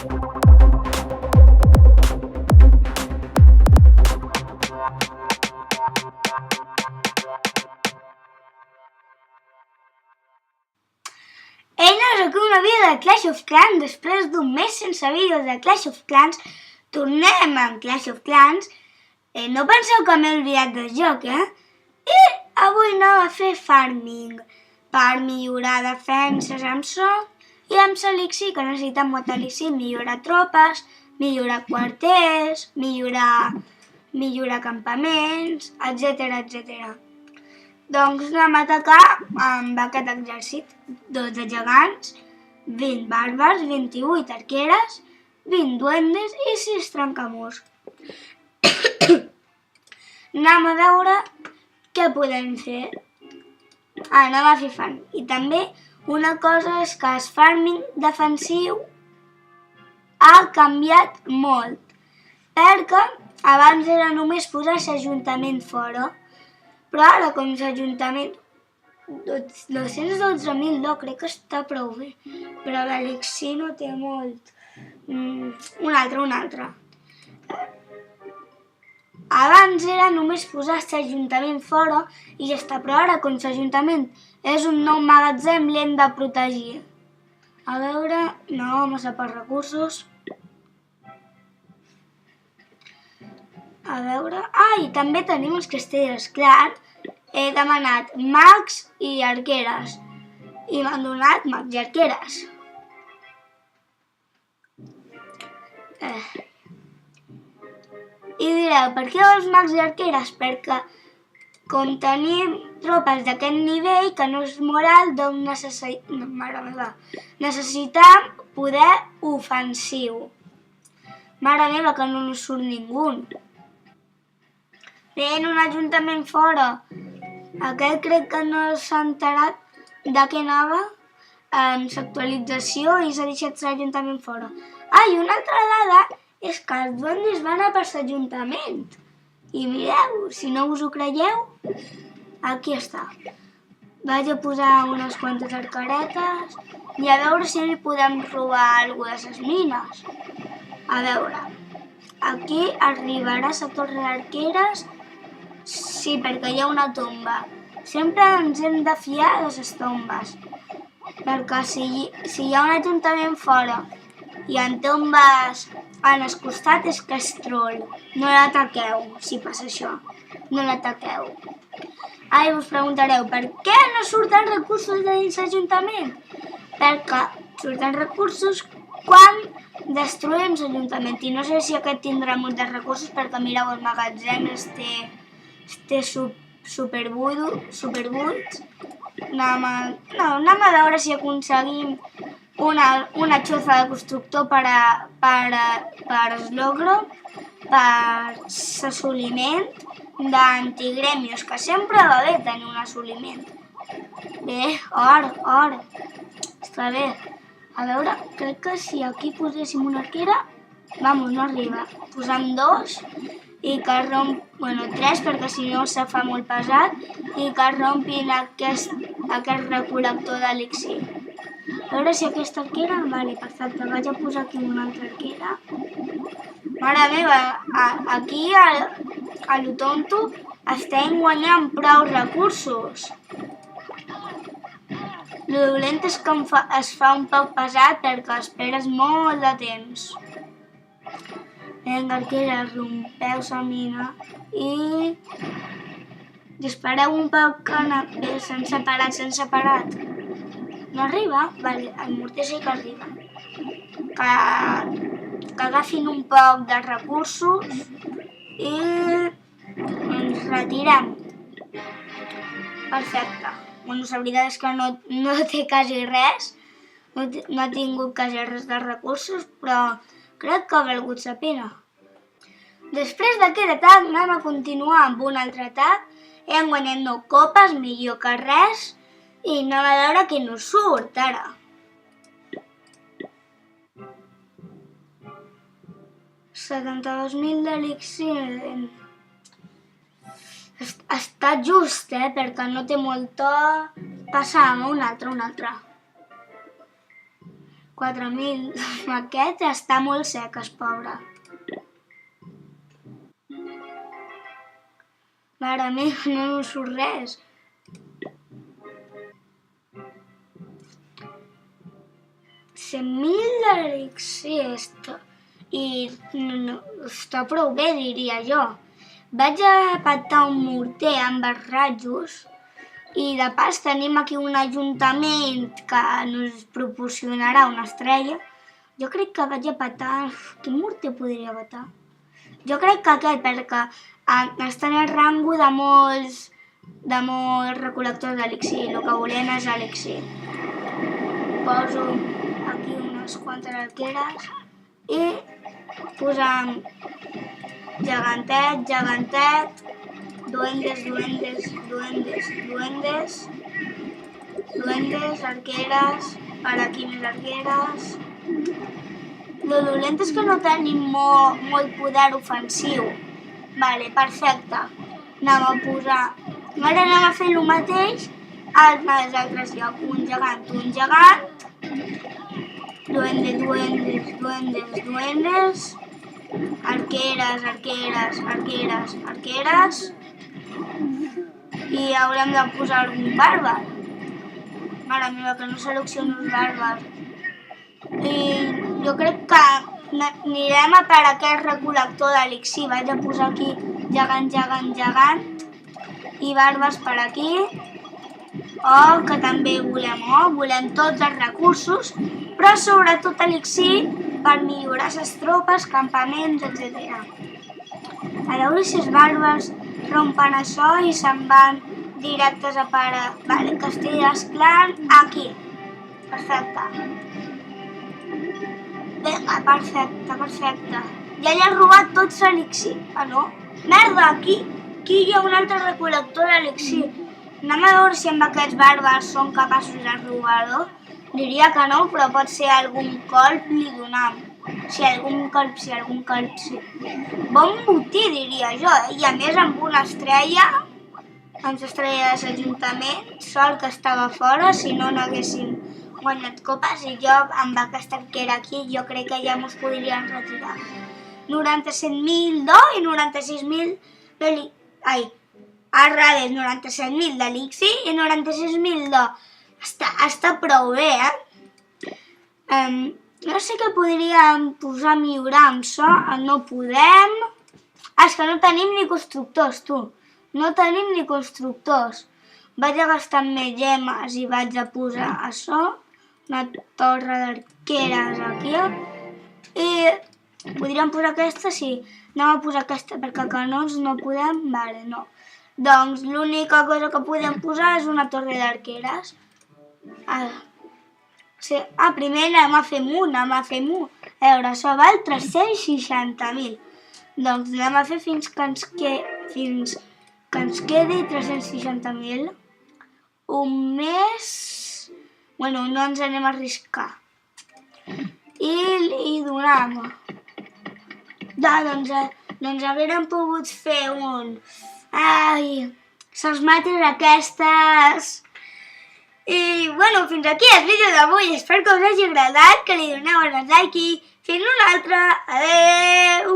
Eina, sóc una vídeo de Clash of Clans. Després d'un mes sense vídeos de Clash of Clans, tornem amb Clash of Clans. No penseu que m'he oblidat del joc, I avui anem a fer farming per millorar defenses amb Soc i amb Elixir, que necessitem molta Elixir, millorar tropes, millorar quarters, millorar campaments, etc. Doncs anem a atacar amb aquest exèrcit. 12 gegants, 20 bàrbars, 28 arqueres, 20 duendes i 6 trencamurs. Anem a veure què podem fer. Anem a fer farming. I també una cosa és que el farming defensiu ha canviat molt, perquè abans era només posar l'Ajuntament fora, però ara com l'Ajuntament 212.000 d'or crec que està prou bé, però l'Elixir no té molt. Un altre. Abans era només posar l'Ajuntament fora i ja està, però ara com l'Ajuntament és un nou magatzem l'hem de protegir. A veure, no, massa per recursos. A veure... I també tenim els castells, clar. He demanat mags i arqueres. I m'han donat mags i arqueres. I direu, per què vols mags i arqueres? Perquè com tenim tropes d'aquest nivell, que no és moral, doncs necessitem poder ofensiu. Mare meva, que no ens surt ningú. Tenen un ajuntament fora. Aquest crec que no s'ha enterat de què anava en l'actualització i s'ha deixat l'ajuntament fora. I una altra dada és que els duendes van a per l'ajuntament. I mireu, si no us ho creieu, aquí està. Vaig a posar unes quantes arqueretes i a veure si li podem robar alguna de les mines. A veure, aquí arribarà la torre d'arqueres. Sí, perquè hi ha una tomba. Sempre ens hem de fiar de les tombes, perquè si hi ha un ajuntament fora i en tombes en el costat és que és troll. No l'ataqueu, si passa això. No l'ataqueu. I us preguntareu, per què no surten recursos de dins l'Ajuntament? Perquè surten recursos quan destruïm l'Ajuntament. I no sé si aquest tindrà molts de recursos, perquè mireu, el magatzem té superbuits. Anem a veure si aconseguim una xoza de constructor per eslogro, per l'assoliment d'antigremios, que sempre va bé tenir un assoliment. Bé, or. Està bé. A veure, crec que si aquí poséssim una arquera, vamos, no arriba. Posem 2 i que rompi, 3 perquè si no se fa molt pesat, i que rompin aquest recol·lector d'elixir. A veure si aquesta arquera... Vale, perfecte, vaig a posar aquí una altra arquera. Mare meva, aquí a lo tonto estem guanyant prou recursos. Lo dolent és que es fa un poc pesat perquè esperes molt de temps. Vinga, arquera, rompeu la mina i dispareu un poc que s'han separat. No arriba? Vale, el morter sí que arriba. Que agafin un poc de recursos i ens retirem. Perfecte. La veritat és que no té quasi res, no ha tingut quasi res de recursos, però crec que ha valgut la pena. Després d'aquest atac anem a continuar amb un altre atac. Hem guanyat 9 copes, millor que res, i anem a veure què nos surt ara. $72.000 d'elixir. Està just, perquè no té molt to. Passam a un altre. 4.000. Aquest està molt sec, es pobre. Mare meva, no surt res. $100.000 d'elixir i està prou bé, diria jo. Vaig a petar un morter amb els rajos i de pas tenim aquí un ajuntament que ens proporcionarà una estrella. Jo crec que vaig a petar... Quin morter podria petar? Jo crec que aquest, perquè està en el rango de molts recol·lectors d'elixir. El que volem és elixir. Poso aquí unes quantes arqueres i posam gegantet, gegantet, duendes, duendes, duendes, duendes, duendes, arqueres, per aquí més arqueres. Lo dolent és que no tenim molt poder ofensiu. Vale, perfecte. Anem a posar... Ara anem a fer el mateix als altres llocs. Un gegant, duendes, duendes, duendes, duendes, arqueres, arqueres, arqueres, arqueres, i haurem de posar algun bàrbar. Mare meva, que no selecciono els bàrbars. I jo crec que anirem a per aquest recol·lector d'elixir. Vaig a posar aquí gegant, gegant, gegant i bàrbars per aquí. Que també volem tots els recursos, però sobretot elixir per millorar les tropes, campaments, etc. A veure si els bàrbars rompen això i se'n van directes a per... Vale, Castelles Clan, aquí. Perfecte. Vinga, perfecte, perfecte. Ja li has robat tots l'elixir. Ah, no? Merda, aquí hi ha un altre recol·lector d'elixir. Anem a veure si amb aquests bàrbars són capaços de robar-ho. Diria que no, però pot ser algun colp li donam. Si algun colp, sí. Bon botí, diria jo, I a més amb una estrella, amb l'estrella de l'Ajuntament, sort que estava fora, si no haguéssim guanyat copes, i jo amb aquesta arquera aquí jo crec que ja mos podríem retirar. 97.000 d'or i 96.000 d'elixir. Al revés, 97.000 d'elixir i 96.000 d'or. Està prou bé, No sé què podríem posar a millorar amb això. No podem. És que no tenim ni constructors, tu. No tenim ni constructors. Vaig a gastar més gemes i vaig a posar això. Una torre d'arqueres aquí. I podríem posar aquesta, sí. Anem a posar aquesta perquè canons no podem. Vale, no. Doncs l'única cosa que podem posar és una torre d'arqueres. Primer anem a fer mu. A veure, això val 360.000. Doncs anem a fer fins que ens quedi 360.000. Un mes... Bueno, no ens anem a arriscar. I li donem... Doncs haguérem pogut fer un... Se'ls mates aquestes... I, bueno, fins aquí el vídeo d'avui. Espero que us hagi agradat, que li doneu el like i fins un altre. Adeu!